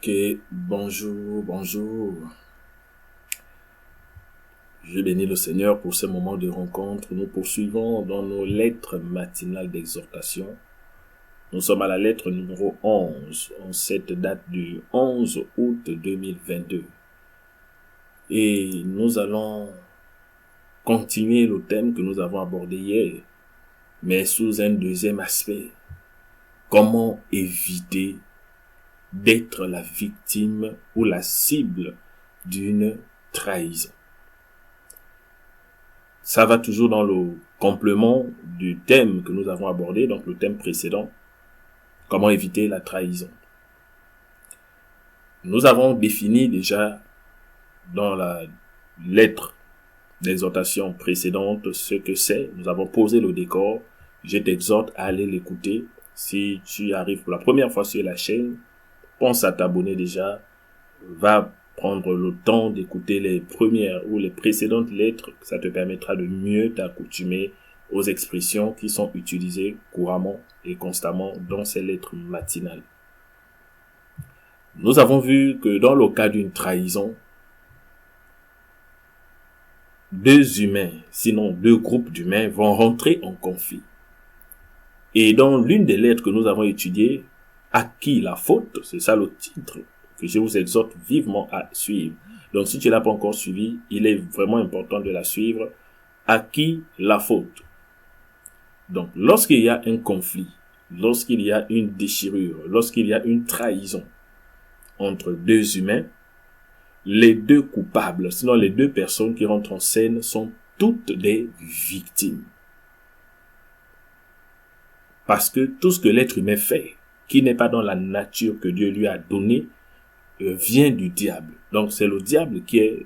Ok, bonjour. Je bénis le Seigneur pour ce moment de rencontre. Nous poursuivons dans nos lettres matinales d'exhortation. Nous sommes à la lettre numéro 11, en cette date du 11 août 2022. Et nous allons continuer le thème que nous avons abordé hier, mais sous un deuxième aspect. Comment éviter d'être la victime ou la cible d'une trahison. Ça va toujours dans le complément du thème que nous avons abordé, donc le thème précédent, comment éviter la trahison. Nous avons défini déjà dans la lettre d'exhortation précédente ce que c'est. Nous avons posé le décor. Je t'exhorte à aller l'écouter. Si tu arrives pour la première fois sur la chaîne, pense à t'abonner déjà. Va prendre le temps d'écouter les premières ou les précédentes lettres. Ça te permettra de mieux t'accoutumer aux expressions qui sont utilisées couramment et constamment dans ces lettres matinales. Nous avons vu que dans le cas d'une trahison, deux humains, sinon deux groupes d'humains, vont rentrer en conflit. Et dans l'une des lettres que nous avons étudiées, à qui la faute, c'est ça le titre que je vous exhorte vivement à suivre. Donc si tu ne l'as pas encore suivi, il est vraiment important de la suivre. À qui la faute? Donc lorsqu'il y a un conflit, lorsqu'il y a une déchirure, lorsqu'il y a une trahison entre deux humains, les deux coupables, sinon les deux personnes qui rentrent en scène sont toutes des victimes. Parce que tout ce que l'être humain fait, qui n'est pas dans la nature que Dieu lui a donnée, vient du diable. Donc c'est le diable qui est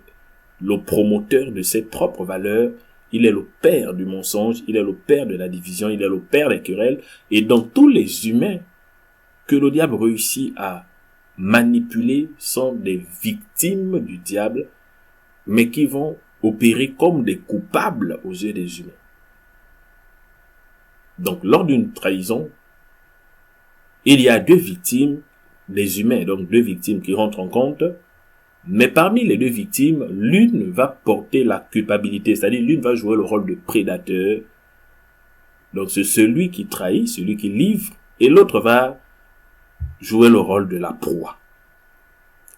le promoteur de ses propres valeurs. Il est le père du mensonge, il est le père de la division, il est le père des querelles. Et donc tous les humains que le diable réussit à manipuler sont des victimes du diable, mais qui vont opérer comme des coupables aux yeux des humains. Donc lors d'une trahison, il y a deux victimes, les humains, donc deux victimes qui rentrent en compte, mais parmi les deux victimes, l'une va porter la culpabilité, c'est-à-dire l'une va jouer le rôle de prédateur, donc c'est celui qui trahit, celui qui livre, et l'autre va jouer le rôle de la proie.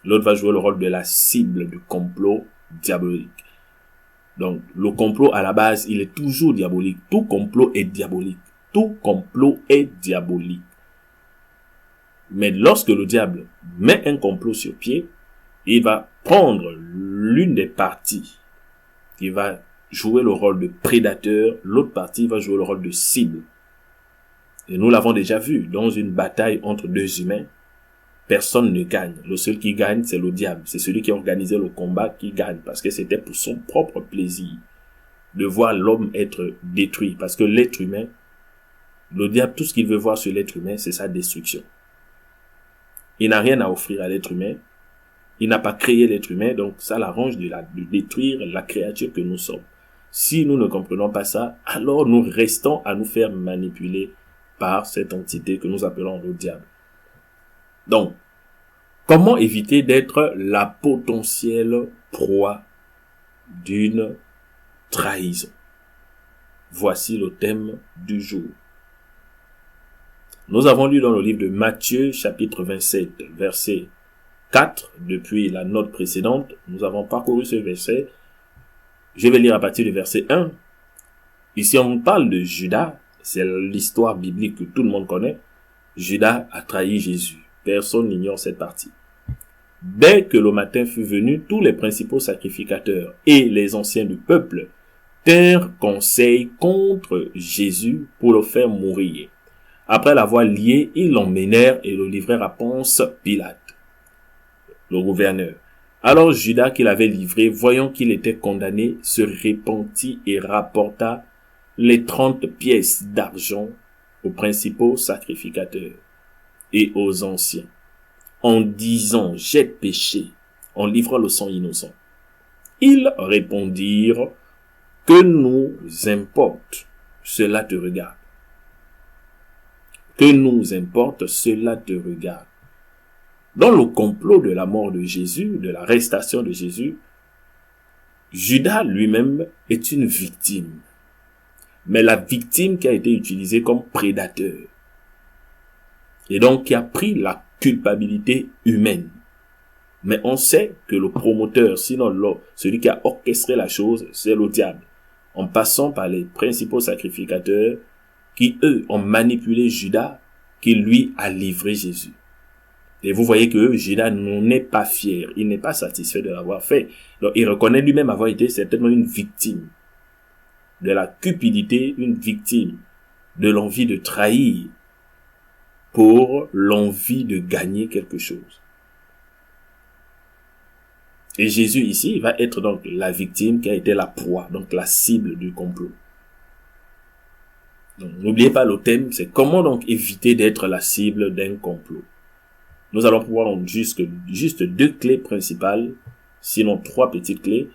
L'autre va jouer le rôle de la cible du complot diabolique. Donc le complot à la base, il est toujours diabolique, tout complot est diabolique, tout complot est diabolique. Mais lorsque le diable met un complot sur pied, il va prendre l'une des parties qui va jouer le rôle de prédateur, l'autre partie va jouer le rôle de cible. Et nous l'avons déjà vu, dans une bataille entre deux humains, personne ne gagne. Le seul qui gagne, c'est le diable. C'est celui qui a organisé le combat qui gagne, parce que c'était pour son propre plaisir de voir l'homme être détruit. Parce que l'être humain, le diable, tout ce qu'il veut voir sur l'être humain, c'est sa destruction. Il n'a rien à offrir à l'être humain. Il n'a pas créé l'être humain, donc ça l'arrange de détruire la créature que nous sommes. Si nous ne comprenons pas ça, alors nous restons à nous faire manipuler par cette entité que nous appelons le diable. Donc, comment éviter d'être la potentielle proie d'une trahison? Voici le thème du jour. Nous avons lu dans le livre de Matthieu, chapitre 27, verset 4, depuis la note précédente. Nous avons parcouru ce verset. Je vais lire à partir du verset 1. Ici, on parle de Judas. C'est l'histoire biblique que tout le monde connaît. Judas a trahi Jésus. Personne n'ignore cette partie. Dès que le matin fut venu, tous les principaux sacrificateurs et les anciens du peuple tinrent conseil contre Jésus pour le faire mourir. Après l'avoir lié, ils l'emmenèrent et le livrèrent à Ponce Pilate, le gouverneur. Alors Judas, qui l'avait livré, voyant qu'il était condamné, se repentit et rapporta les 30 pièces d'argent aux principaux sacrificateurs et aux anciens, en disant: j'ai péché, en livrant le sang innocent. Ils répondirent: que nous importe, cela te regarde. Que nous importe, cela te regarde. Dans le complot de la mort de Jésus, de l'arrestation de Jésus, Judas lui-même est une victime. Mais la victime qui a été utilisée comme prédateur. Et donc qui a pris la culpabilité humaine. Mais on sait que le promoteur, sinon celui qui a orchestré la chose, c'est le diable. En passant par les principaux sacrificateurs qui, eux, ont manipulé Judas, qui lui a livré Jésus. Et vous voyez que Judas n'en est pas fier. Il n'est pas satisfait de l'avoir fait. Donc, il reconnaît lui-même avoir été certainement une victime de la cupidité, une victime de l'envie de trahir pour l'envie de gagner quelque chose. Et Jésus ici va être donc la victime qui a été la proie, donc la cible du complot. Donc, n'oubliez pas le thème, c'est comment donc éviter d'être la cible d'un complot. Nous allons pouvoir juste 2 clés principales, sinon 3 petites clés,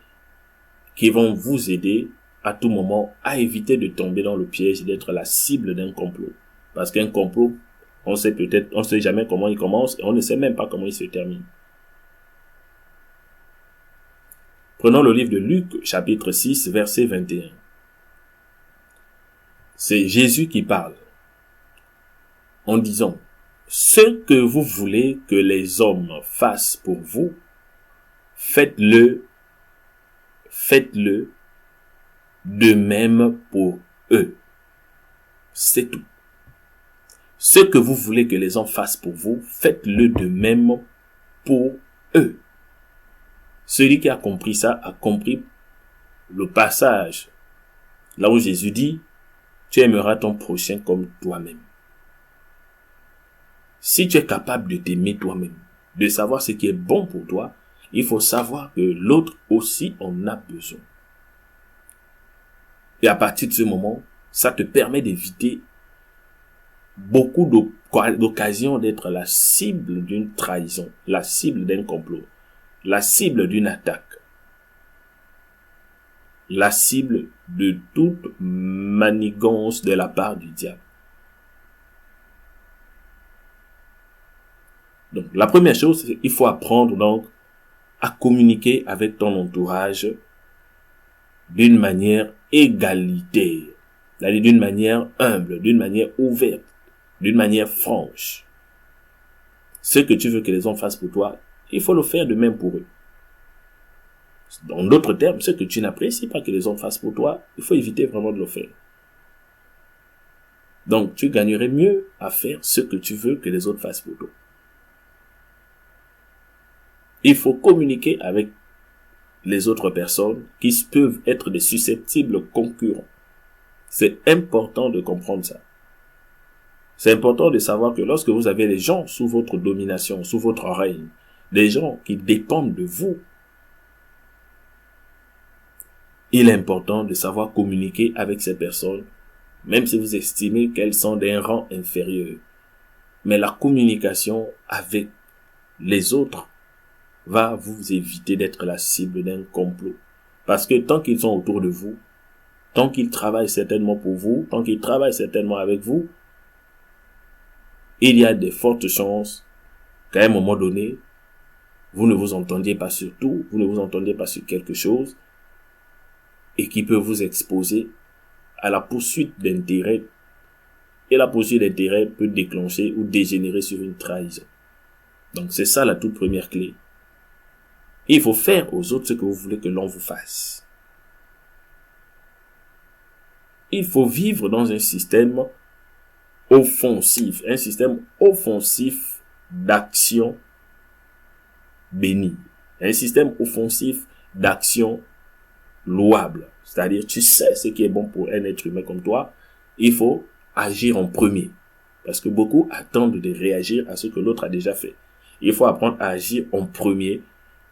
qui vont vous aider à tout moment à éviter de tomber dans le piège d'être la cible d'un complot. Parce qu'un complot, on sait jamais comment il commence et on ne sait même pas comment il se termine. Prenons le livre de Luc, chapitre 6, verset 21. C'est Jésus qui parle en disant: ce que vous voulez que les hommes fassent pour vous, faites-le de même pour eux. C'est tout. Ce que vous voulez que les hommes fassent pour vous, faites-le de même pour eux. Celui qui a compris ça a compris le passage là où Jésus dit: tu aimeras ton prochain comme toi-même. Si tu es capable de t'aimer toi-même, de savoir ce qui est bon pour toi, il faut savoir que l'autre aussi en a besoin. Et à partir de ce moment, ça te permet d'éviter beaucoup d'occasions d'être la cible d'une trahison, la cible d'un complot, la cible d'une attaque, la cible de toute manigance de la part du diable. Donc, la première chose, c'est qu'il faut apprendre donc à communiquer avec ton entourage d'une manière égalitaire, c'est-à-dire d'une manière humble, d'une manière ouverte, d'une manière franche. Ce que tu veux que les hommes fassent pour toi, il faut le faire de même pour eux. En d'autres termes, ce que tu n'apprécies pas que les hommes fassent pour toi, il faut éviter vraiment de le faire. Donc, tu gagnerais mieux à faire ce que tu veux que les autres fassent pour toi. Il faut communiquer avec les autres personnes qui peuvent être des susceptibles concurrents. C'est important de comprendre ça. C'est important de savoir que lorsque vous avez les gens sous votre domination, sous votre règne, des gens qui dépendent de vous, il est important de savoir communiquer avec ces personnes, même si vous estimez qu'elles sont d'un rang inférieur. Mais la communication avec les autres va vous éviter d'être la cible d'un complot. Parce que tant qu'ils sont autour de vous, tant qu'ils travaillent certainement pour vous, tant qu'ils travaillent certainement avec vous, il y a de fortes chances qu'à un moment donné, vous ne vous entendiez pas sur tout, vous ne vous entendiez pas sur quelque chose, et qui peut vous exposer à la poursuite d'intérêts. Et la poursuite d'intérêts peut déclencher ou dégénérer sur une trahison. Donc c'est ça la toute première clé. Il faut faire aux autres ce que vous voulez que l'on vous fasse. Il faut vivre dans un système offensif d'action bénie, un système offensif d'action louable. C'est-à-dire, tu sais ce qui est bon pour un être humain comme toi, il faut agir en premier. Parce que beaucoup attendent de réagir à ce que l'autre a déjà fait. Il faut apprendre à agir en premier,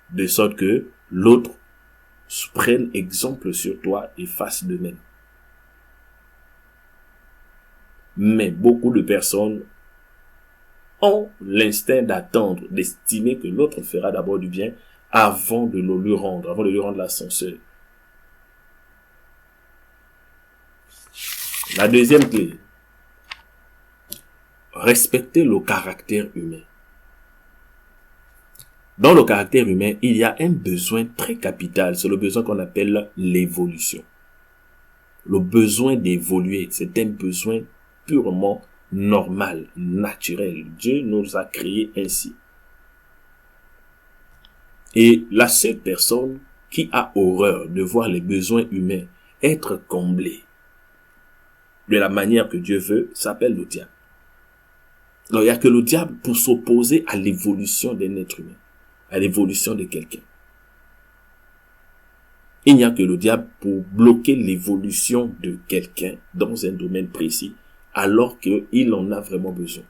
de sorte que l'autre prenne exemple sur toi et fasse de même. Mais beaucoup de personnes ont l'instinct d'attendre, d'estimer que l'autre fera d'abord du bien avant de le lui rendre l'ascenseur. La deuxième clé, respecter le caractère humain. Dans le caractère humain, il y a un besoin très capital, c'est le besoin qu'on appelle l'évolution. Le besoin d'évoluer, c'est un besoin purement normal, naturel. Dieu nous a créés ainsi. Et la seule personne qui a horreur de voir les besoins humains être comblés de la manière que Dieu veut, s'appelle le diable. Donc, il n'y a que le diable pour s'opposer à l'évolution d'un être humain, à l'évolution de quelqu'un. Il n'y a que le diable pour bloquer l'évolution de quelqu'un dans un domaine précis, alors qu'il en a vraiment besoin.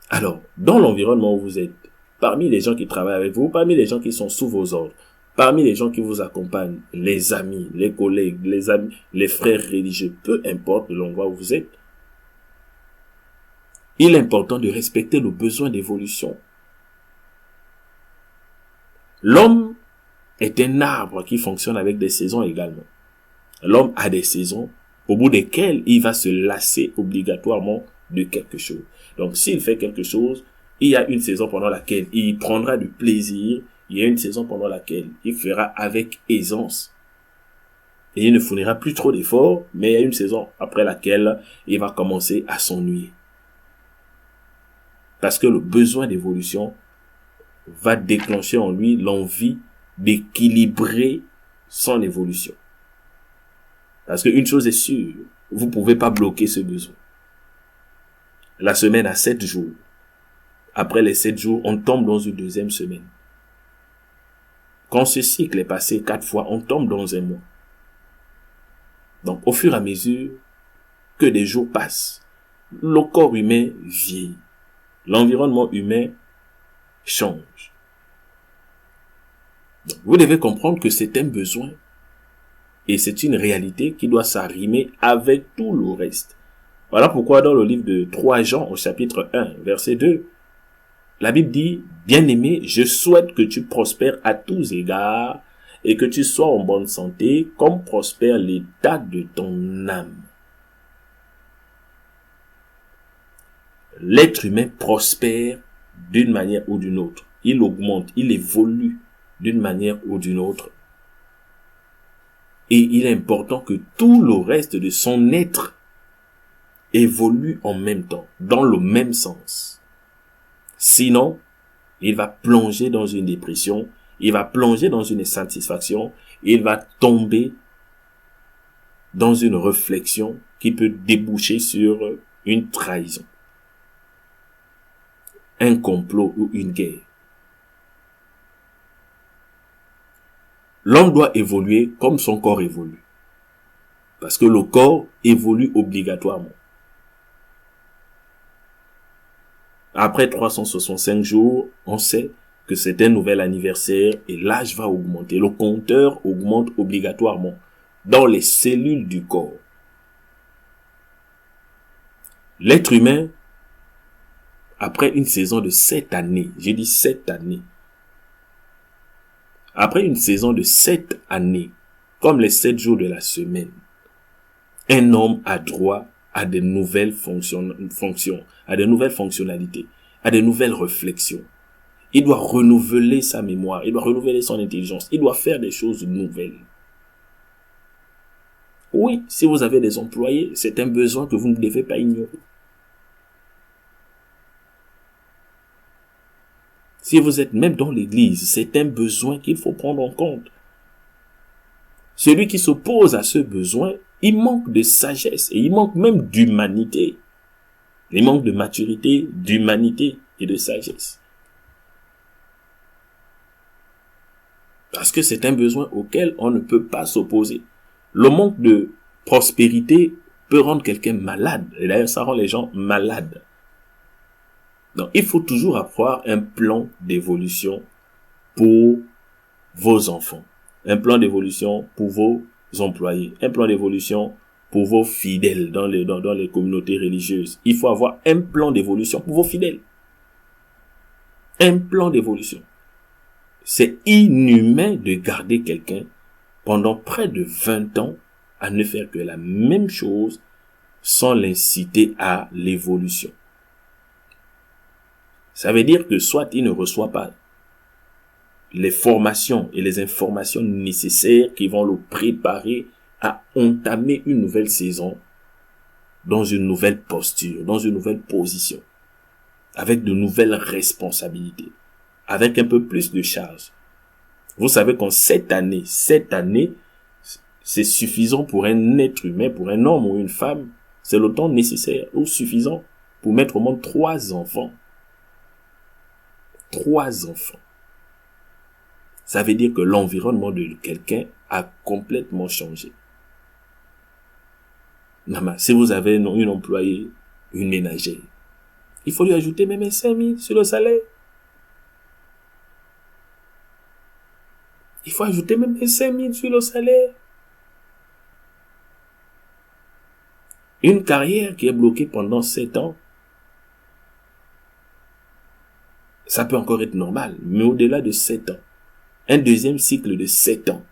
Alors, dans l'environnement où vous êtes, parmi les gens qui travaillent avec vous, parmi les gens qui sont sous vos ordres, parmi les gens qui vous accompagnent, les amis, les collègues, les amis, les frères religieux, peu importe l'endroit où vous êtes, il est important de respecter le besoin d'évolution. L'homme est un arbre qui fonctionne avec des saisons également. L'homme a des saisons au bout desquelles il va se lasser obligatoirement de quelque chose. Donc, s'il fait quelque chose, il y a une saison pendant laquelle il prendra du plaisir, il y a une saison pendant laquelle il fera avec aisance. Et il ne fournira plus trop d'efforts, mais il y a une saison après laquelle il va commencer à s'ennuyer. Parce que le besoin d'évolution va déclencher en lui l'envie d'équilibrer son évolution. Parce qu'une chose est sûre, vous ne pouvez pas bloquer ce besoin. La semaine a 7 jours. Après les 7 jours, on tombe dans une deuxième semaine. Quand ce cycle est passé 4 fois, on tombe dans un mois. Donc, au fur et à mesure que des jours passent, le corps humain vieillit. L'environnement humain change. Donc, vous devez comprendre que c'est un besoin et c'est une réalité qui doit s'arrimer avec tout le reste. Voilà pourquoi dans le livre de 3 Jean au chapitre 1, verset 2, la Bible dit, « Bien-aimé, je souhaite que tu prospères à tous égards et que tu sois en bonne santé comme prospère l'état de ton âme. » L'être humain prospère d'une manière ou d'une autre. Il augmente, il évolue d'une manière ou d'une autre. Et il est important que tout le reste de son être évolue en même temps, dans le même sens. Sinon, il va plonger dans une dépression, il va plonger dans une insatisfaction, il va tomber dans une réflexion qui peut déboucher sur une trahison, un complot ou une guerre. L'homme doit évoluer comme son corps évolue. Parce que le corps évolue obligatoirement. Après 365 jours, on sait que c'est un nouvel anniversaire et l'âge va augmenter. Le compteur augmente obligatoirement dans les cellules du corps. L'être humain, après une saison de 7 années, j'ai dit 7 années, après une saison de 7 années, comme les 7 jours de la semaine, un homme a droit à de nouvelles fonctions, à de nouvelles fonctionnalités, à de nouvelles réflexions. Il doit renouveler sa mémoire, il doit renouveler son intelligence, il doit faire des choses nouvelles. Oui, si vous avez des employés, c'est un besoin que vous ne devez pas ignorer. Si vous êtes même dans l'église, c'est un besoin qu'il faut prendre en compte. Celui qui s'oppose à ce besoin, il manque de sagesse et il manque même d'humanité. Il manque de maturité, d'humanité et de sagesse. Parce que c'est un besoin auquel on ne peut pas s'opposer. Le manque de prospérité peut rendre quelqu'un malade. Et d'ailleurs, ça rend les gens malades. Donc, il faut toujours avoir un plan d'évolution pour vos enfants. Un plan d'évolution pour vos employés. Un plan d'évolution pour vos fidèles dans les communautés religieuses. Il faut avoir un plan d'évolution pour vos fidèles. Un plan d'évolution. C'est inhumain de garder quelqu'un pendant près de 20 ans à ne faire que la même chose sans l'inciter à l'évolution. Ça veut dire que soit il ne reçoit pas les formations et les informations nécessaires qui vont le préparer à entamer une nouvelle saison dans une nouvelle posture, dans une nouvelle position, avec de nouvelles responsabilités, avec un peu plus de charge. Vous savez qu'en cette année, c'est suffisant pour un être humain, pour un homme ou une femme, c'est le temps nécessaire ou suffisant pour mettre au monde 3 enfants. 3 enfants. Ça veut dire que l'environnement de quelqu'un a complètement changé. Maman, si vous avez une employée, une ménagère, il faut lui ajouter même 5 000 sur le salaire. Il faut ajouter même 5 000 sur le salaire. Une carrière qui est bloquée pendant 7 ans, ça peut encore être normal, mais au-delà de 7 ans, un deuxième cycle de 7 ans,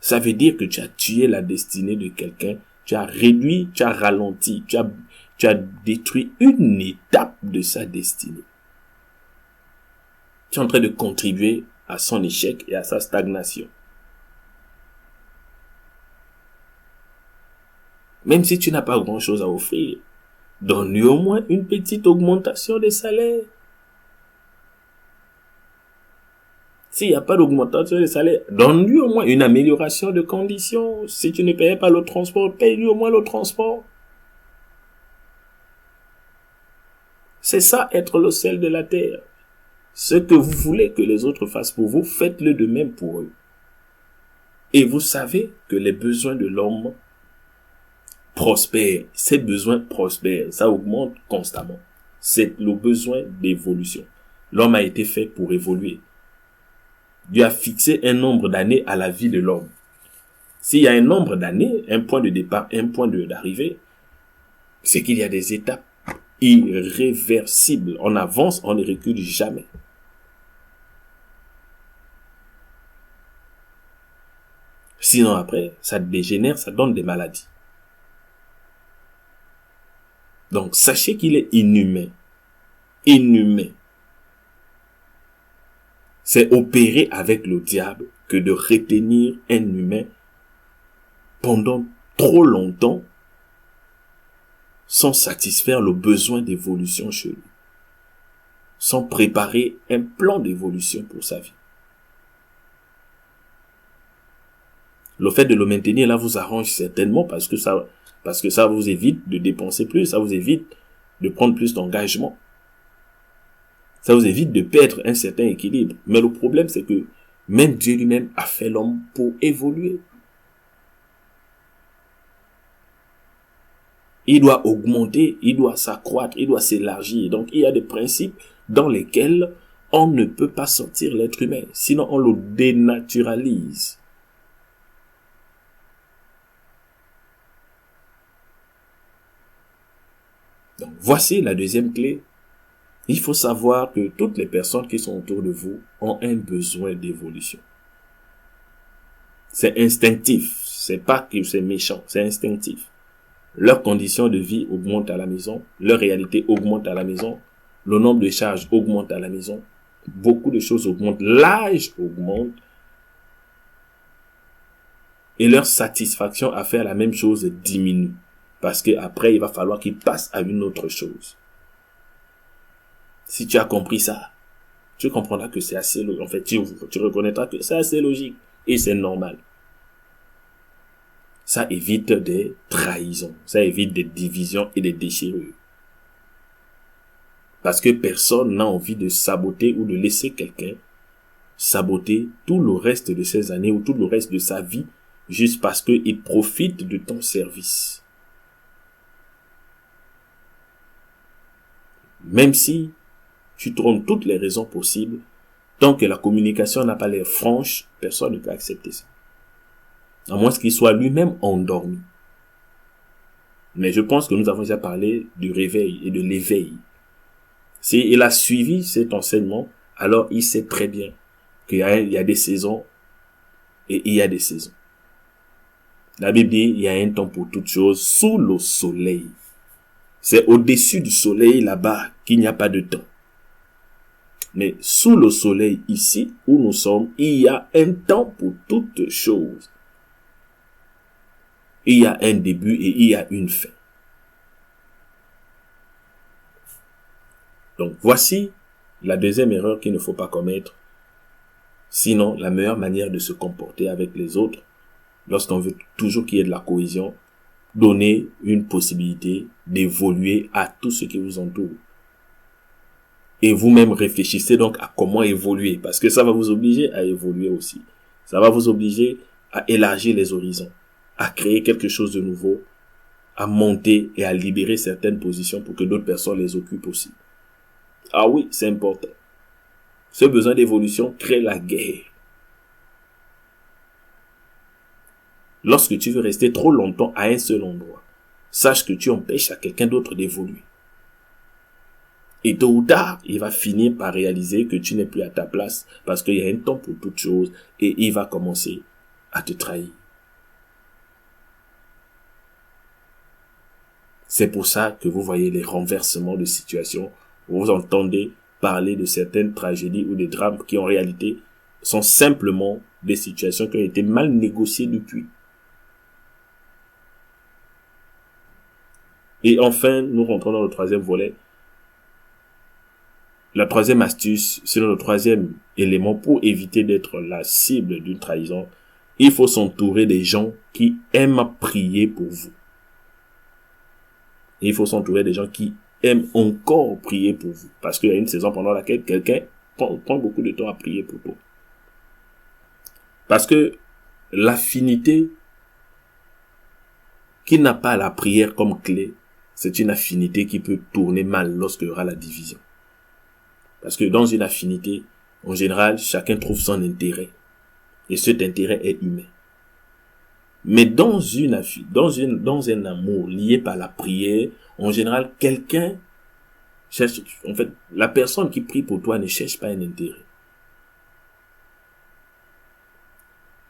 ça veut dire que tu as tué la destinée de quelqu'un, tu as réduit, tu as ralenti, tu as détruit une étape de sa destinée. Tu es en train de contribuer à son échec et à sa stagnation. Même si tu n'as pas grand-chose à offrir, donne-lui au moins une petite augmentation des salaires. S'il n'y a pas d'augmentation des salaires, donne-lui au moins une amélioration de conditions. Si tu ne payais pas le transport, paye-lui au moins le transport. C'est ça, être le sel de la terre. Ce que vous voulez que les autres fassent pour vous, faites-le de même pour eux. Et vous savez que les besoins de l'homme prospèrent. Ces besoins prospèrent. Ça augmente constamment. C'est le besoin d'évolution. L'homme a été fait pour évoluer. Dieu a fixé un nombre d'années à la vie de l'homme. S'il y a un nombre d'années, un point de départ, un point d'arrivée, c'est qu'il y a des étapes irréversibles. On avance, on ne recule jamais. Sinon après, ça dégénère, ça donne des maladies. Donc sachez qu'il est inhumain. Inhumain. C'est opérer avec le diable que de retenir un humain pendant trop longtemps sans satisfaire le besoin d'évolution chez lui, sans préparer un plan d'évolution pour sa vie. Le fait de le maintenir là vous arrange certainement parce que ça vous évite de dépenser plus, ça vous évite de prendre plus d'engagement. Ça vous évite de perdre un certain équilibre. Mais le problème, c'est que même Dieu lui-même a fait l'homme pour évoluer. Il doit augmenter, il doit s'accroître, il doit s'élargir. Donc, il y a des principes dans lesquels on ne peut pas sortir l'être humain. Sinon, on le dénaturalise. Donc, voici la deuxième clé. Il faut savoir que toutes les personnes qui sont autour de vous ont un besoin d'évolution. C'est instinctif. C'est pas que c'est méchant. C'est instinctif. Leurs conditions de vie augmentent à la maison. Leur réalité augmente à la maison. Le nombre de charges augmente à la maison. Beaucoup de choses augmentent. L'âge augmente. Et leur satisfaction à faire la même chose diminue. Parce que après, il va falloir qu'ils passent à une autre chose. Si tu as compris ça, tu comprendras que c'est assez logique. En fait, tu reconnaîtras que c'est assez logique et c'est normal. Ça évite des trahisons, ça évite des divisions et des déchirures. Parce que personne n'a envie de saboter ou de laisser quelqu'un saboter tout le reste de ses années ou tout le reste de sa vie juste parce qu'il profite de ton service. Même si tu trouves toutes les raisons possibles, tant que la communication n'a pas l'air franche, personne ne peut accepter ça. À moins qu'il soit lui-même endormi. Mais je pense que nous avons déjà parlé du réveil et de l'éveil. S'il a suivi cet enseignement, alors il sait très bien qu'il y a des saisons et il y a des saisons. La Bible dit, il y a un temps pour toutes choses sous le soleil. C'est au-dessus du soleil là-bas qu'il n'y a pas de temps. Mais sous le soleil ici où nous sommes, il y a un temps pour toutes choses. Il y a un début et il y a une fin. Donc voici la deuxième erreur qu'il ne faut pas commettre. Sinon, la meilleure manière de se comporter avec les autres, lorsqu'on veut toujours qu'il y ait de la cohésion, donner une possibilité d'évoluer à tout ce qui vous entoure. Et vous-même réfléchissez donc à comment évoluer, parce que ça va vous obliger à évoluer aussi. Ça va vous obliger à élargir les horizons, à créer quelque chose de nouveau, à monter et à libérer certaines positions pour que d'autres personnes les occupent aussi. Ah oui, c'est important. Ce besoin d'évolution crée la guerre. Lorsque tu veux rester trop longtemps à un seul endroit, sache que tu empêches à quelqu'un d'autre d'évoluer. Et tôt ou tard, il va finir par réaliser que tu n'es plus à ta place parce qu'il y a un temps pour toute chose et il va commencer à te trahir. C'est pour ça que vous voyez les renversements de situation. Vous entendez parler de certaines tragédies ou des drames qui en réalité sont simplement des situations qui ont été mal négociées depuis. Et enfin, nous rentrons dans le troisième volet. La troisième astuce, c'est le troisième élément pour éviter d'être la cible d'une trahison. Il faut s'entourer des gens qui aiment prier pour vous. Il faut s'entourer des gens qui aiment encore prier pour vous. Parce qu'il y a une saison pendant laquelle quelqu'un prend beaucoup de temps à prier pour toi. Parce que l'affinité qui n'a pas la prière comme clé, c'est une affinité qui peut tourner mal lorsqu'il y aura la division. Parce que dans une affinité, en général, chacun trouve son intérêt. Et cet intérêt est humain. Mais dans un amour lié par la prière, en général, quelqu'un cherche, en fait, la personne qui prie pour toi ne cherche pas un intérêt.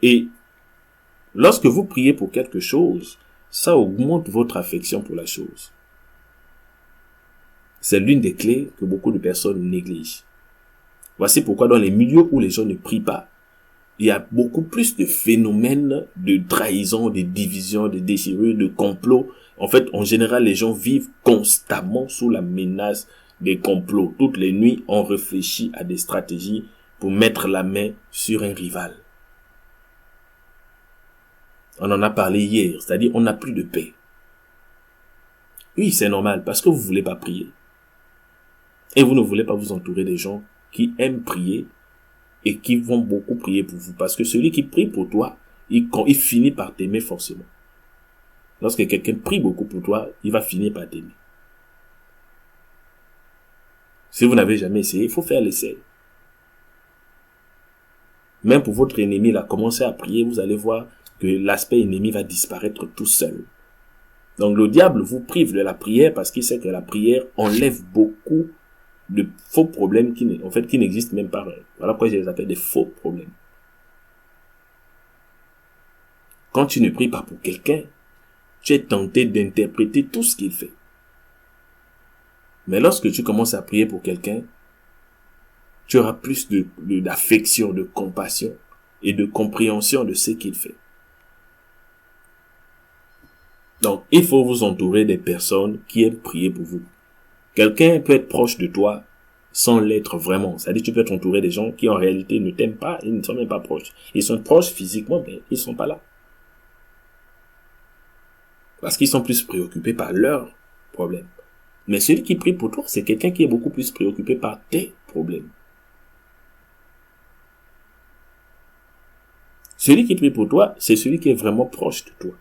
Et lorsque vous priez pour quelque chose, ça augmente votre affection pour la chose. C'est l'une des clés que beaucoup de personnes négligent. Voici pourquoi dans les milieux où les gens ne prient pas, il y a beaucoup plus de phénomènes de trahison, de division, de déchirure, de complot. En fait, en général, les gens vivent constamment sous la menace des complots. Toutes les nuits, on réfléchit à des stratégies pour mettre la main sur un rival. On en a parlé hier, c'est-à-dire on n'a plus de paix. Oui, c'est normal, parce que vous ne voulez pas prier. Et vous ne voulez pas vous entourer des gens qui aiment prier et qui vont beaucoup prier pour vous. Parce que celui qui prie pour toi, il finit par t'aimer forcément. Lorsque quelqu'un prie beaucoup pour toi, il va finir par t'aimer. Si vous n'avez jamais essayé, il faut faire l'essai. Même pour votre ennemi, là, commencez à prier, vous allez voir que l'aspect ennemi va disparaître tout seul. Donc le diable vous prive de la prière parce qu'il sait que la prière enlève beaucoup de faux problèmes qui n'existent même pas. Voilà pourquoi je les appelle des faux problèmes. Quand tu ne pries pas pour quelqu'un, tu es tenté d'interpréter tout ce qu'il fait. Mais lorsque tu commences à prier pour quelqu'un, tu auras plus d'affection, de compassion et de compréhension de ce qu'il fait. Donc, il faut vous entourer des personnes qui aiment prier pour vous. Quelqu'un peut être proche de toi sans l'être vraiment. C'est-à-dire, tu peux t'entourer des gens qui en réalité ne t'aiment pas, ils ne sont même pas proches. Ils sont proches physiquement, mais ils ne sont pas là. Parce qu'ils sont plus préoccupés par leurs problèmes. Mais celui qui prie pour toi, c'est quelqu'un qui est beaucoup plus préoccupé par tes problèmes. Celui qui prie pour toi, c'est celui qui est vraiment proche de toi.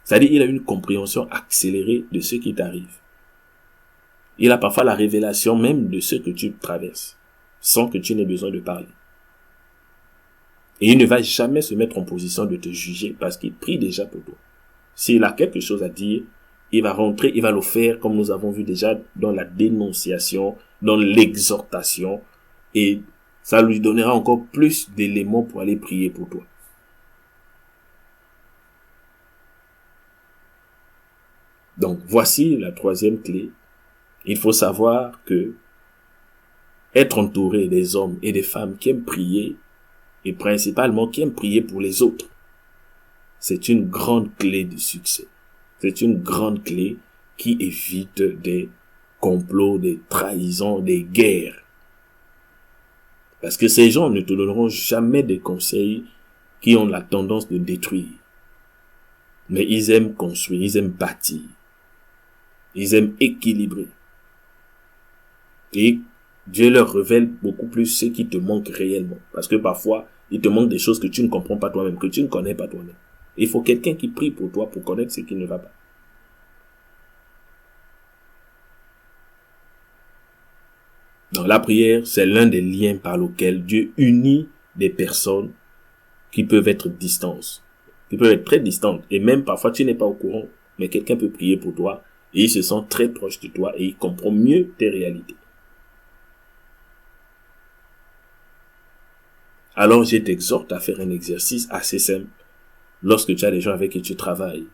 C'est-à-dire, il a une compréhension accélérée de ce qui t'arrive. Il a parfois la révélation même de ce que tu traverses, sans que tu n'aies besoin de parler. Et il ne va jamais se mettre en position de te juger parce qu'il prie déjà pour toi. S'il a quelque chose à dire, il va rentrer, il va le faire comme nous avons vu déjà dans la dénonciation, dans l'exhortation, et ça lui donnera encore plus d'éléments pour aller prier pour toi. Donc, voici la troisième clé. Il faut savoir que Être entouré des hommes et des femmes qui aiment prier, et principalement qui aiment prier pour les autres, c'est une grande clé du succès. C'est une grande clé qui évite des complots, des trahisons, des guerres. Parce que ces gens ne te donneront jamais des conseils qui ont la tendance de détruire. Mais ils aiment construire, ils aiment bâtir. Ils aiment équilibrer. Et Dieu leur révèle beaucoup plus ce qui te manque réellement. Parce que parfois, il te manque des choses que tu ne comprends pas toi-même, que tu ne connais pas toi-même. Il faut quelqu'un qui prie pour toi pour connaître ce qui ne va pas. Donc la prière, c'est l'un des liens par lesquels Dieu unit des personnes qui peuvent être distantes, qui peuvent être très distantes. Et même parfois, tu n'es pas au courant, mais quelqu'un peut prier pour toi et il se sent très proche de toi et il comprend mieux tes réalités. Alors, je t'exhorte à faire un exercice assez simple lorsque tu as des gens avec qui tu travailles.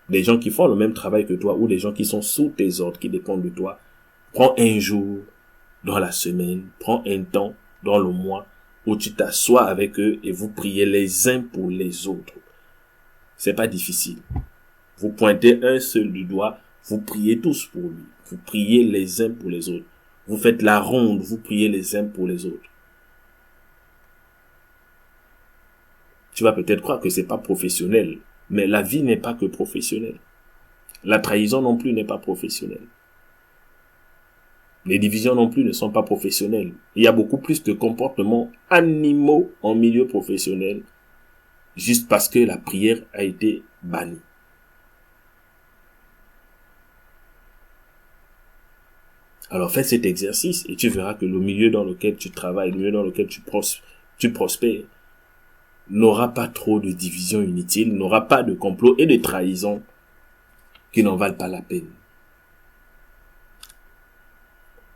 Des gens qui font le même travail que toi ou des gens qui sont sous tes ordres, qui dépendent de toi. Prends un jour dans la semaine, prends un temps dans le mois où tu t'assois avec eux et vous priez les uns pour les autres. C'est pas difficile. Vous pointez un seul du doigt, vous priez tous pour lui. Vous priez les uns pour les autres. Vous faites la ronde, vous priez les uns pour les autres. Tu vas peut-être croire que c'est pas professionnel, mais la vie n'est pas que professionnelle. La trahison non plus n'est pas professionnelle. Les divisions non plus ne sont pas professionnelles. Il y a beaucoup plus de comportements animaux en milieu professionnel, juste parce que la prière a été bannie. Alors fais cet exercice et tu verras que le milieu dans lequel tu travailles, le milieu dans lequel tu prospères, n'aura pas trop de divisions inutiles, n'aura pas de complots et de trahisons qui n'en valent pas la peine.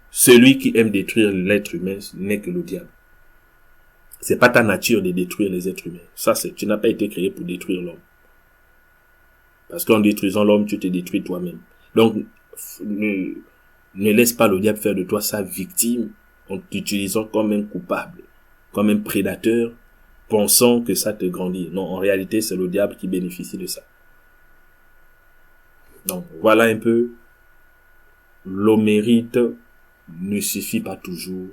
Celui qui aime détruire l'être humain n'est que le diable. C'est pas ta nature de détruire les êtres humains. Tu n'as pas été créé pour détruire l'homme. Parce qu'en détruisant l'homme, tu te détruis toi-même. Donc, ne laisse pas le diable faire de toi sa victime en t'utilisant comme un coupable, comme un prédateur, pensant que ça te grandit. Non, en réalité, c'est le diable qui bénéficie de ça. Donc, voilà un peu. Le mérite ne suffit pas toujours.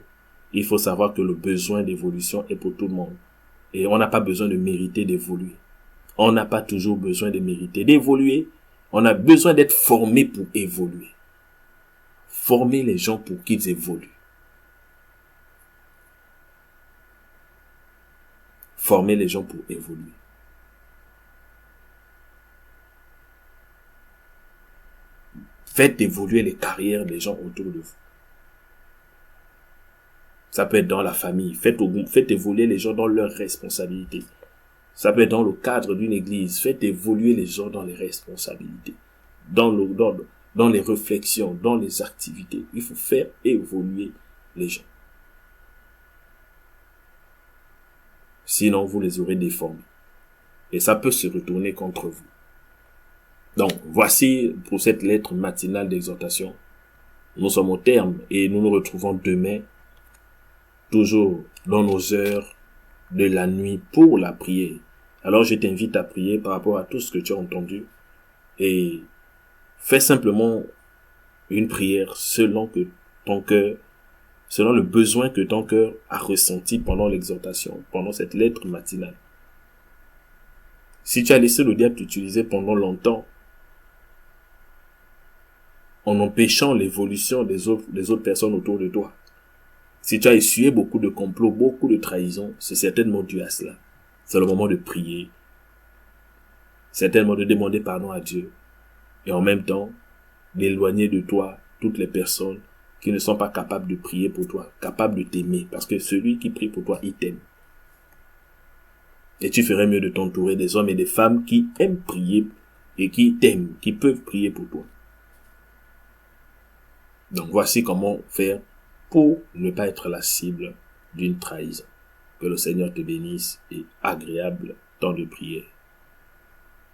Il faut savoir que le besoin d'évolution est pour tout le monde. Et on n'a pas besoin de mériter d'évoluer. On n'a pas toujours besoin de mériter d'évoluer. On a besoin d'être formé pour évoluer. Former les gens pour qu'ils évoluent. Former les gens pour évoluer. Faites évoluer les carrières des gens autour de vous. Ça peut être dans la famille. Faites évoluer les gens dans leurs responsabilités. Ça peut être dans le cadre d'une église. Faites évoluer les gens dans les responsabilités. Dans les réflexions, dans les activités. Il faut faire évoluer les gens. Sinon, vous les aurez déformés. Et ça peut se retourner contre vous. Donc, voici pour cette lettre matinale d'exhortation. Nous sommes au terme et nous nous retrouvons demain, toujours dans nos heures de la nuit pour la prière. Alors, je t'invite à prier par rapport à tout ce que tu as entendu et fais simplement une prière selon le besoin que ton cœur a ressenti pendant l'exhortation, pendant cette lettre matinale. Si tu as laissé le diable t'utiliser pendant longtemps, en empêchant l'évolution des autres personnes autour de toi, si tu as essuyé beaucoup de complots, beaucoup de trahisons, c'est certainement dû à cela. C'est le moment de prier, certainement de demander pardon à Dieu, et en même temps, d'éloigner de toi toutes les personnes qui ne sont pas capables de prier pour toi, capables de t'aimer, parce que celui qui prie pour toi, il t'aime. Et tu ferais mieux de t'entourer des hommes et des femmes qui aiment prier et qui t'aiment, qui peuvent prier pour toi. Donc voici comment faire pour ne pas être la cible d'une trahison. Que le Seigneur te bénisse et agréable temps de prière.